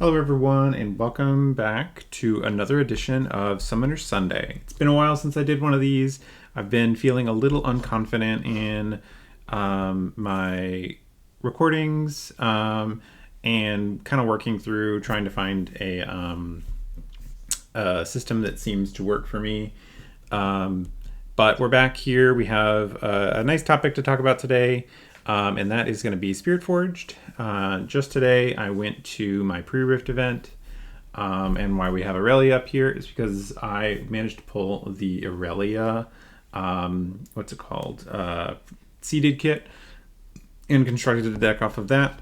Hello, everyone, and welcome back to another edition of Summoner Sunday. It's been a while since I did one of these. I've been feeling a little unconfident in my recordings and kind of working through trying to find a system that seems to work for me. But we're back here. We have a nice topic to talk about today. And that is going to be Spiritforged. Just today, I went to my pre-Rift event, and why we have Aurelia up here is because I managed to pull the Aurelia, what's it called, seeded kit, and constructed a deck off of that.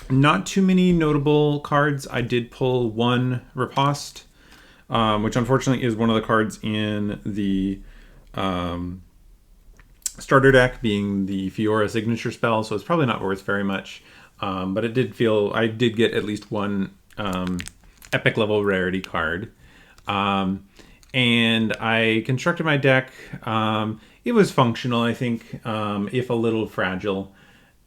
Not too many notable cards. I did pull one Riposte, which unfortunately is one of the cards in the starter deck, being the Fiora signature spell, so it's probably not worth very much. But it did feel I did get at least one epic level rarity card. And I constructed my deck. It was functional, I think, if a little fragile.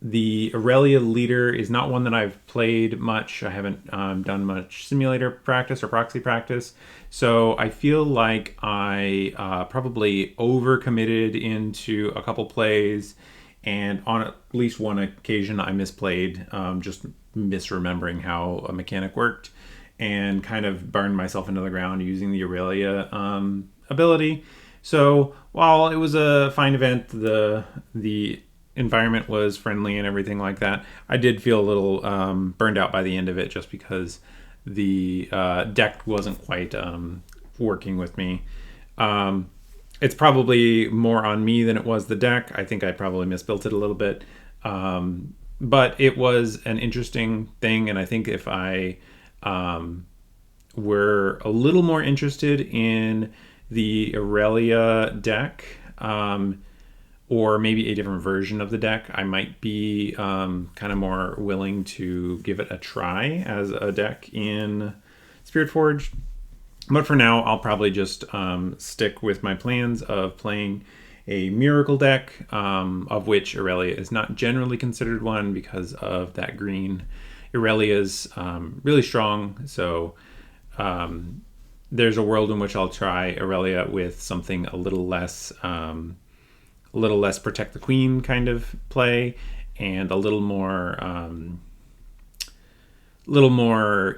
The Aurelia leader is not one that I've played much. I haven't done much simulator practice or proxy practice. So I feel like I probably overcommitted into a couple plays, and on at least one occasion I misplayed, just misremembering how a mechanic worked, and kind of burned myself into the ground using the Aurelia ability. So while it was a fine event, the environment was friendly and everything like that, I did feel a little burned out by the end of it, just because the deck wasn't quite working with me. It's probably more on me than it was the deck. I think I probably misbuilt it a little bit. But it was an interesting thing, and I think if I were a little more interested in the Aurelia deck, or maybe a different version of the deck, I might be kind of more willing to give it a try as a deck in Spiritforged. But for now, I'll probably just stick with my plans of playing a Miracle deck, of which Aurelia is not generally considered one because of that green. Aurelia is really strong, so there's a world in which I'll try Aurelia with something a little less protect the queen kind of play, and a little more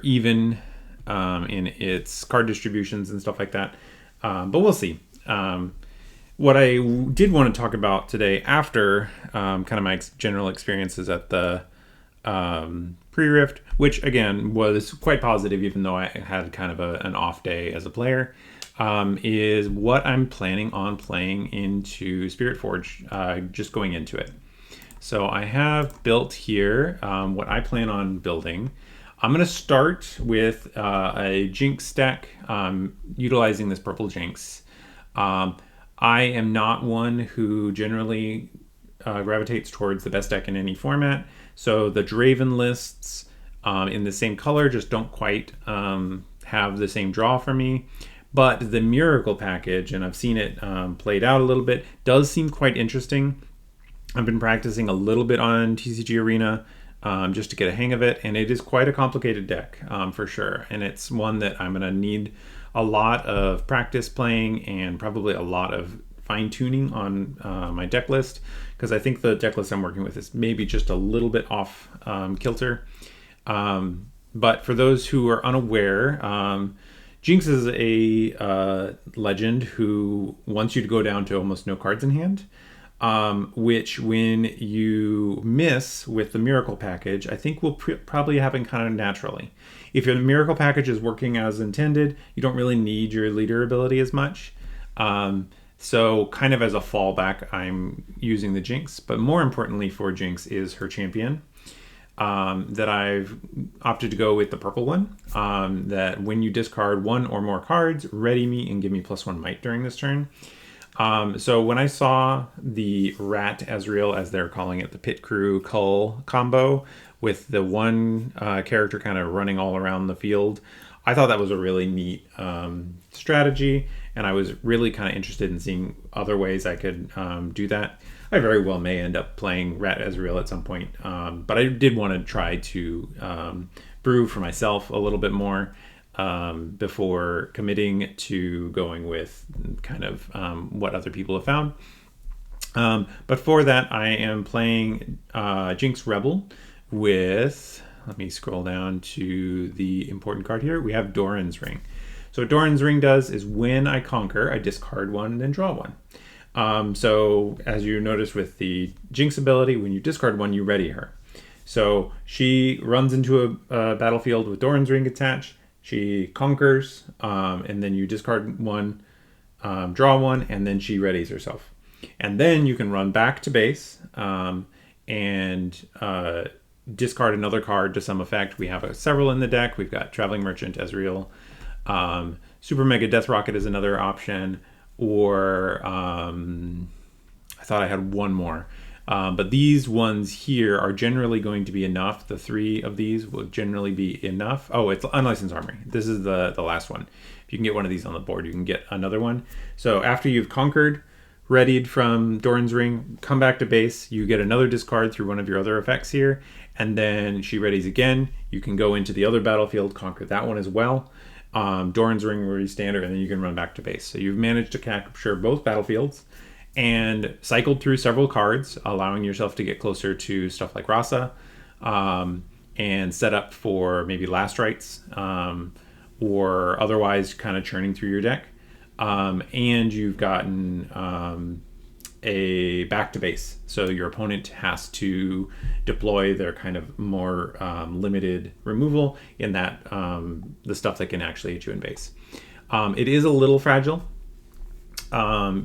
even in its card distributions and stuff like that. But we'll see. What I did want to talk about today, after kind of my general experiences at the pre-Rift, which again was quite positive, even though I had kind of an off day as a player, is what I'm planning on playing into Spiritforged, just going into it. So I have built here what I plan on building. I'm going to start with a Jinx deck, utilizing this purple Jinx. I am not one who generally gravitates towards the best deck in any format, so the Draven lists in the same color just don't quite have the same draw for me. But the Miracle package, and I've seen it played out a little bit, does seem quite interesting. I've been practicing a little bit on TCG Arena just to get a hang of it, and it is quite a complicated deck for sure. And it's one that I'm going to need a lot of practice playing, and probably a lot of fine-tuning on my deck list, because I think the deck list I'm working with is maybe just a little bit off kilter. But for those who are unaware, Jinx is a legend who wants you to go down to almost no cards in hand, which when you miss with the Miracle package, I think will probably happen kind of naturally. If your Miracle package is working as intended, you don't really need your leader ability as much. So kind of as a fallback, I'm using the Jinx, but more importantly for Jinx is her champion. That I've opted to go with the purple one, that when you discard one or more cards, ready me and give me +1 might during this turn. So when I saw the Rat Ezreal, as they're calling it, the Pit Crew Cull combo, with the one character kind of running all around the field, I thought that was a really neat strategy, and I was really kind of interested in seeing other ways I could do that. I very well may end up playing Rat Ezreal at some point, but I did want to try to brew for myself a little bit more before committing to going with kind of what other people have found. But for that, I am playing Jinx Rebel with, let me scroll down to the important card here. We have Doran's Ring. So what Doran's Ring does is when I conquer, I discard one and then draw one. So as you notice with the Jinx ability, when you discard one, you ready her. So she runs into a battlefield with Doran's Ring attached. She conquers, and then you discard one, draw one, and then she readies herself. And then you can run back to base and discard another card to some effect. We have several in the deck. We've got Traveling Merchant, Ezreal, Super Mega Death Rocket is another option, or I thought I had one more. But these ones here are generally going to be enough. The 3 of these will generally be enough. Oh, it's Unlicensed Armory. This is the last one. If you can get one of these on the board, you can get another one. So after you've conquered, readied from Doran's Ring, come back to base, you get another discard through one of your other effects here, and then she readies again. You can go into the other battlefield, conquer that one as well. Doran's Ring will be standard, and then you can run back to base. So you've managed to capture both battlefields and cycled through several cards, allowing yourself to get closer to stuff like Rasa, and set up for maybe Last Rites, or otherwise kind of churning through your deck. And you've gotten a back to base. So your opponent has to deploy their kind of more limited removal in that the stuff that can actually hit you in base. It is a little fragile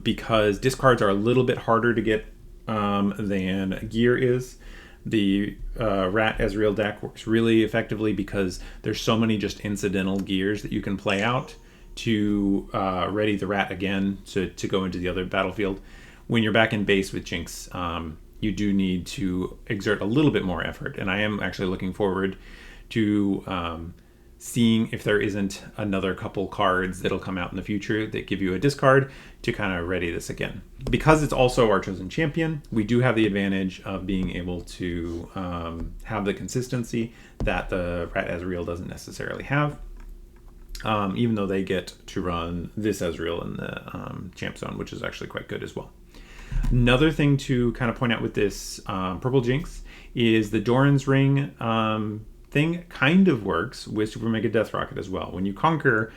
because discards are a little bit harder to get than gear is. The Rat Ezreal deck works really effectively because there's so many just incidental gears that you can play out to ready the Rat again to go into the other battlefield. When you're back in base with Jinx, you do need to exert a little bit more effort. And I am actually looking forward to seeing if there isn't another couple cards that'll come out in the future that give you a discard to kind of ready this again. Because it's also our chosen champion, we do have the advantage of being able to have the consistency that the Rat Ezreal doesn't necessarily have. Even though they get to run this Ezreal in the champ zone, which is actually quite good as well. Another thing to kind of point out with this Purple Jinx is the Doran's Ring thing kind of works with Super Mega Death Rocket as well. When you conquer,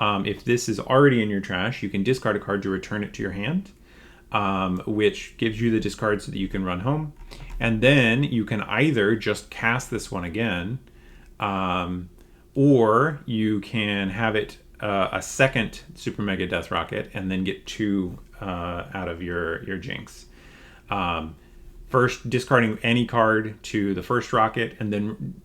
if this is already in your trash, you can discard a card to return it to your hand, which gives you the discard so that you can run home. And then you can either just cast this one again, or you can have it a second Super Mega Death Rocket and then get 2 out of your Jinx. First, discarding any card to the first rocket, and then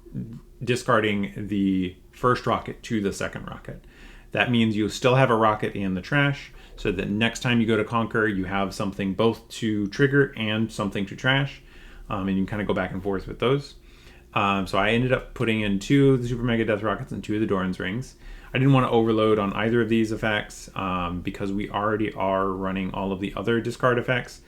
discarding the first rocket to the second rocket. That means you still have a rocket in the trash, so that next time you go to conquer, you have something both to trigger and something to trash, and you can kind of go back and forth with those. So I ended up putting in 2 of the Super Mega Death Rockets and 2 of the Doran's Rings. I didn't want to overload on either of these effects because we already are running all of the other discard effects.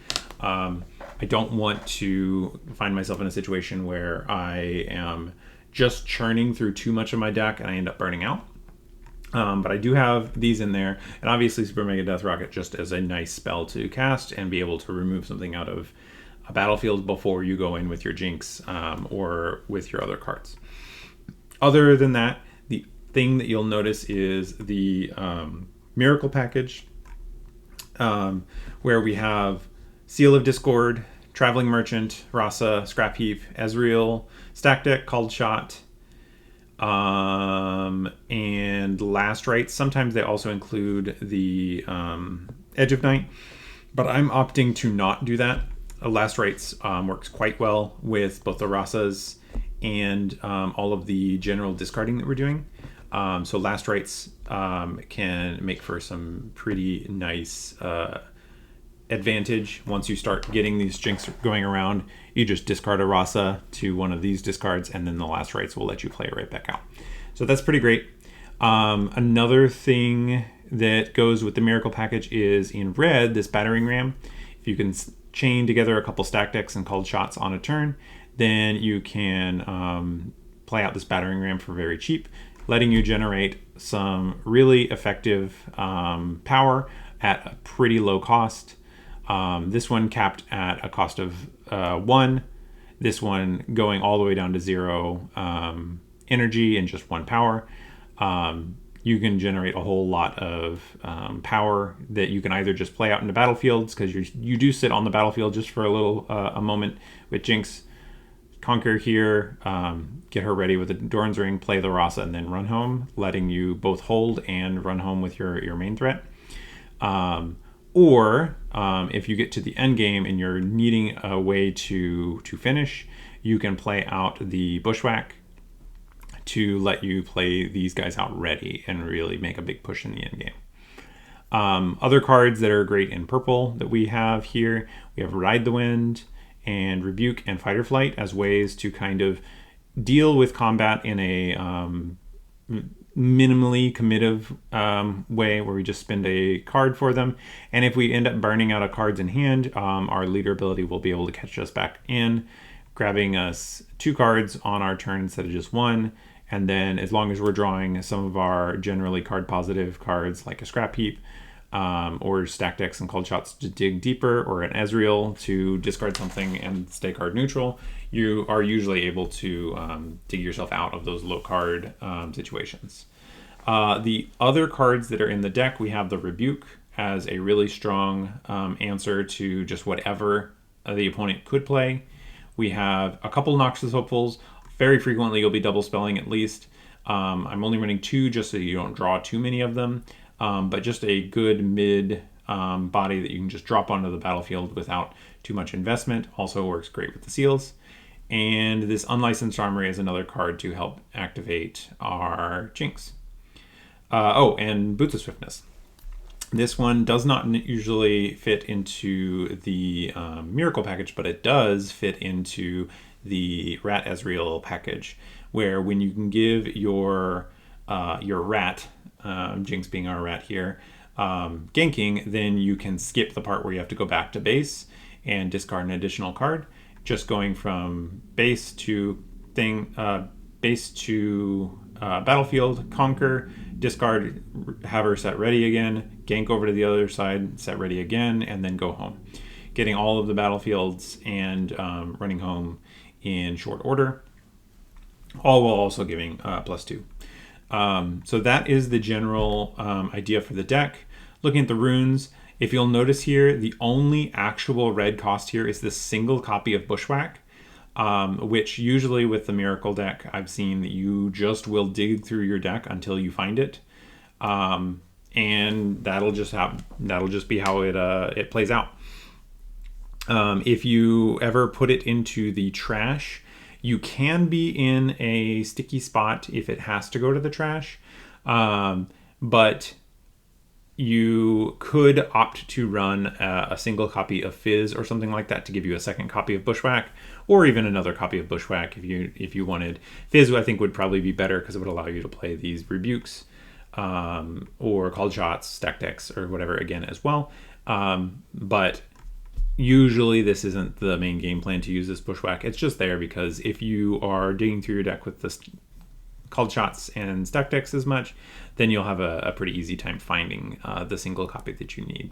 I don't want to find myself in a situation where I am just churning through too much of my deck and I end up burning out. But I do have these in there, and obviously Super Mega Death Rocket just as a nice spell to cast and be able to remove something out of a battlefield before you go in with your Jinx or with your other cards. Other than that, the thing that you'll notice is the Miracle Package, where we have Seal of Discord, Traveling Merchant, Rasa, Scrap Heap, Ezreal, Stack Deck, Called Shot, and Last Rites. Sometimes they also include the Edge of Night, but I'm opting to not do that. Last Rites works quite well with both the Rasas and all of the general discarding that we're doing. So Last Rites can make for some pretty nice advantage. Once you start getting these Jinx going around, you just discard a Rasa to one of these discards, and then the Last Rites will let you play it right back out. So that's pretty great. Another thing that goes with the Miracle Package is in red, this Battering Ram. If you can chain together a couple Stack Decks and Called Shots on a turn, then you can play out this battering ram for very cheap, letting you generate some really effective power at a pretty low cost. This one capped at a cost of 1. This one going all the way down to 0 energy and just 1 power. You can generate a whole lot of power that you can either just play out into battlefields, because you do sit on the battlefield just for a moment with Jinx. Conquer here, get her ready with the Doran's Ring, play the Rasa, and then run home, letting you both hold and run home with your main threat. Or if you get to the end game and you're needing a way to finish, you can play out the Bushwhack to let you play these guys out ready and really make a big push in the end game. Other cards that are great in purple that we have here, we have Ride the Wind and Rebuke and Fight or Flight as ways to kind of deal with combat in a minimally committive way, where we just spend a card for them. And if we end up burning out of cards in hand, our leader ability will be able to catch us back in, grabbing us 2 cards on our turn instead of just 1. And then as long as we're drawing some of our generally card positive cards like a Scrap Heap, or Stack Decks and Cold Shots to dig deeper, or an Ezreal to discard something and stay card neutral, you are usually able to dig yourself out of those low card situations. The other cards that are in the deck, we have the Rebuke as a really strong answer to just whatever the opponent could play. We have a couple Noxious Hopefuls. Very frequently you'll be double spelling at least. I'm only running 2 just so you don't draw too many of them. But just a good mid body that you can just drop onto the battlefield without too much investment. Also works great with the seals. And this Unlicensed Armory is another card to help activate our Jinx. And Boots of Swiftness. This one does not usually fit into the Miracle package, but it does fit into the Rat Ezreal package, where when you can give your rat, Jinx being our rat here, ganking, then you can skip the part where you have to go back to base and discard an additional card. Just going from base to battlefield, conquer, discard, have her set ready again, gank over to the other side, set ready again, and then go home. Getting all of the battlefields and running home in short order, all while also giving +2. So that is the general idea for the deck. Looking at the runes, if you'll notice here, the only actual red cost here is this single copy of Bushwhack, which usually with the Miracle deck, I've seen that you just will dig through your deck until you find it. And that'll just be how it plays out. If you ever put it into the trash, you can be in a sticky spot if it has to go to the trash, but you could opt to run a single copy of Fizz or something like that to give you a second copy of Bushwhack, or even another copy of Bushwhack if you wanted. Fizz, I think, would probably be better because it would allow you to play these Rebukes or Called Shots, Stack Decks, or whatever again as well. But usually this isn't the main game plan to use this Bushwhack. It's just there because if you are digging through your deck with this Called Shots and Stack Decks as much, then you'll have a pretty easy time finding the single copy that you need.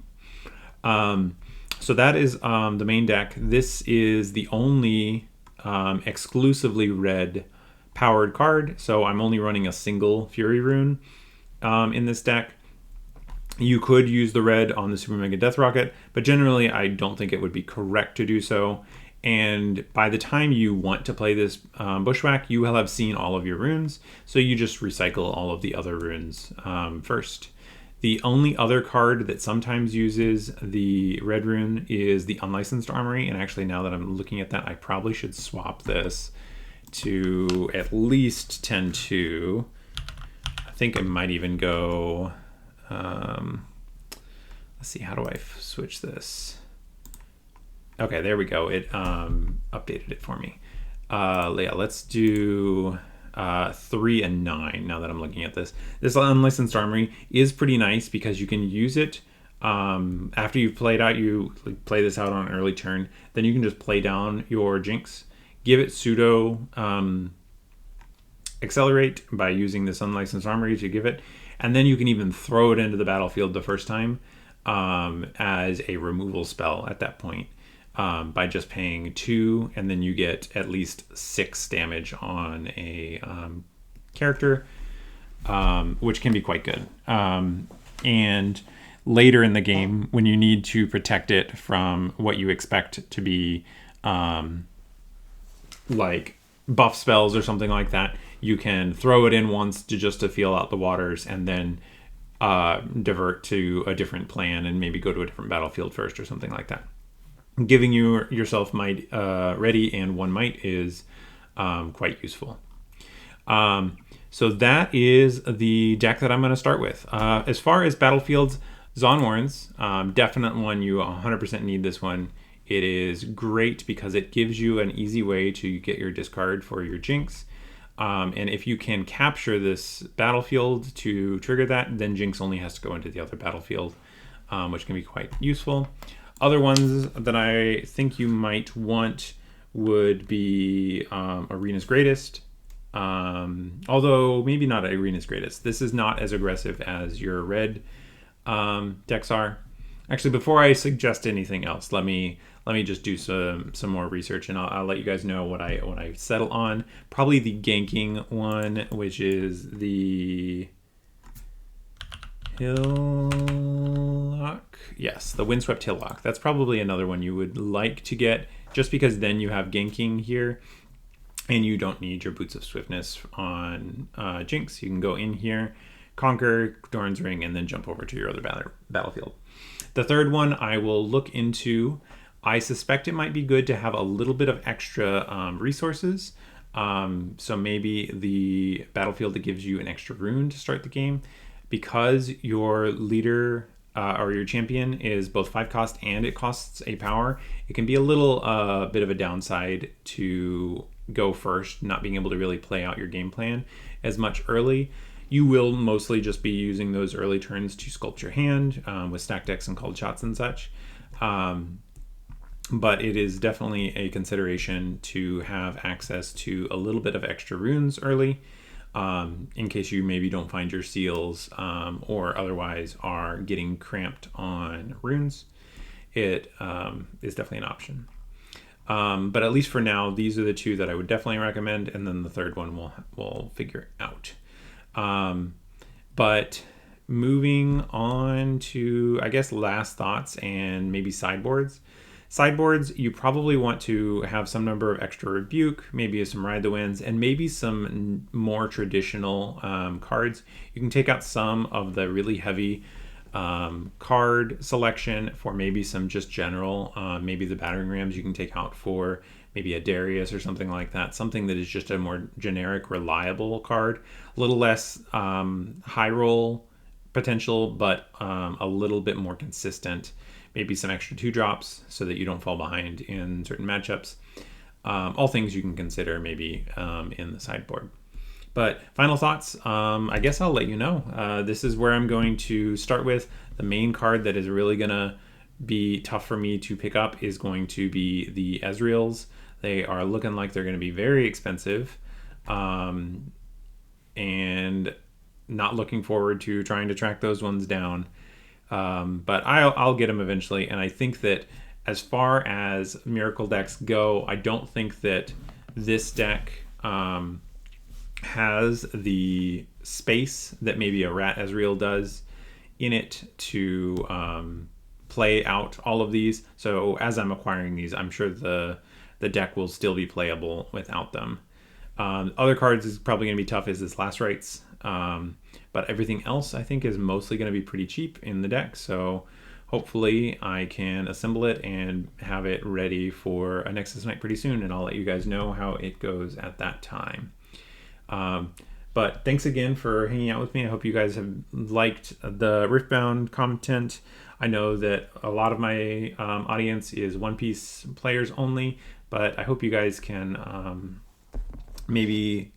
So that is the main deck. This is the only exclusively red powered card, so I'm only running a single Fury Rune in this deck. You could use the red on the Super Mega Death Rocket, but generally I don't think it would be correct to do so. And by the time you want to play this Bushwhack, you will have seen all of your runes, so you just recycle all of the other runes first. The only other card that sometimes uses the red rune is the Unlicensed Armory, and actually now that I'm looking at that, I probably should swap this to at least 10-2. I think I might even go... let's see, how do I switch this? Okay, there we go. It updated it for me. Yeah, let's do 3 and 9 now that I'm looking at this. This Unlicensed Armory is pretty nice because you can use it after you've played out, you play this out on an early turn, then you can just play down your Jinx, give it pseudo accelerate by using this unlicensed armory to give it, and then you can even throw it into the battlefield the first time as a removal spell at that point by just paying 2, and then you get at least 6 damage on a character, which can be quite good. And later in the game, when you need to protect it from what you expect to be like buff spells or something like that, you can throw it in once to feel out the waters, and then divert to a different plan and maybe go to a different battlefield first or something like that. Giving yourself might ready and 1 might is quite useful. So that is the deck that I'm going to start with. As far as battlefields, Zonwarns, definite one. You 100% need this one. It is great because it gives you an easy way to get your discard for your Jinx. And if you can capture this battlefield to trigger that, then Jinx only has to go into the other battlefield, which can be quite useful. Other ones that I think you might want would be Arena's Greatest. Although maybe not Arena's Greatest. This is not as aggressive as your red decks are. Actually, before I suggest anything else, let me just do some more research, and I'll let you guys know what I settle on. Probably the ganking one, which is the Hillock. Yes, the Windswept Hillock. That's probably another one you would like to get, just because then you have ganking here, and you don't need your Boots of Swiftness on Jinx. You can go in here, conquer Doran's Ring, and then jump over to your other battlefield. The third one I will look into. I suspect it might be good to have a little bit of extra resources. So maybe the battlefield that gives you an extra rune to start the game, because your leader or your champion is both 5 cost and it costs a power. It can be a little bit of a downside to go first, not being able to really play out your game plan as much early. You will mostly just be using those early turns to sculpt your hand with stack decks and called shots and such. But it is definitely a consideration to have access to a little bit of extra runes early, in case you maybe don't find your seals or otherwise are getting cramped on runes. It is definitely an option. But at least for now, these are the 2 that I would definitely recommend, and then the third one we'll figure out. But moving on to, I guess, last thoughts and maybe sideboards. Sideboards, you probably want to have some number of extra Rebuke, maybe some Ride the Winds, and maybe some more traditional cards. You can take out some of the really heavy card selection for maybe some just general, maybe the Battering Rams you can take out for maybe a Darius or something like that. Something that is just a more generic, reliable card. A little less high roll potential, but a little bit more consistent. Maybe some extra 2-drops so that you don't fall behind in certain matchups. All things you can consider maybe in the sideboard. But final thoughts, I guess I'll let you know. This is where I'm going to start with. The main card that is really going to be tough for me to pick up is going to be the Ezreals. They are looking like they're going to be very expensive, and not looking forward to trying to track those ones down. But I'll get them eventually, and I think that as far as Miracle decks go, I don't think that this deck has the space that maybe a Rat Ezreal does in it to play out all of these. So as I'm acquiring these, I'm sure the deck will still be playable without them. Other cards is probably going to be tough is this Last Rites. But everything else I think is mostly going to be pretty cheap in the deck. So hopefully I can assemble it and have it ready for a Nexus Night pretty soon. And I'll let you guys know how it goes at that time. But thanks again for hanging out with me. I hope you guys have liked the Riftbound content. I know that a lot of my audience is One Piece players only, but I hope you guys can maybe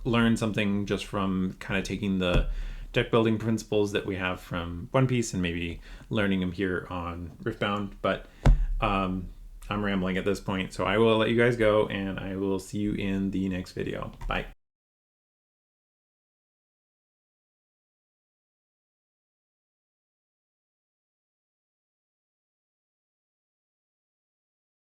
learn something just from kind of taking the deck building principles that we have from One Piece and maybe learning them here on Riftbound. But I'm rambling at this point, so I will let you guys go, and I will see you in the next video. Bye.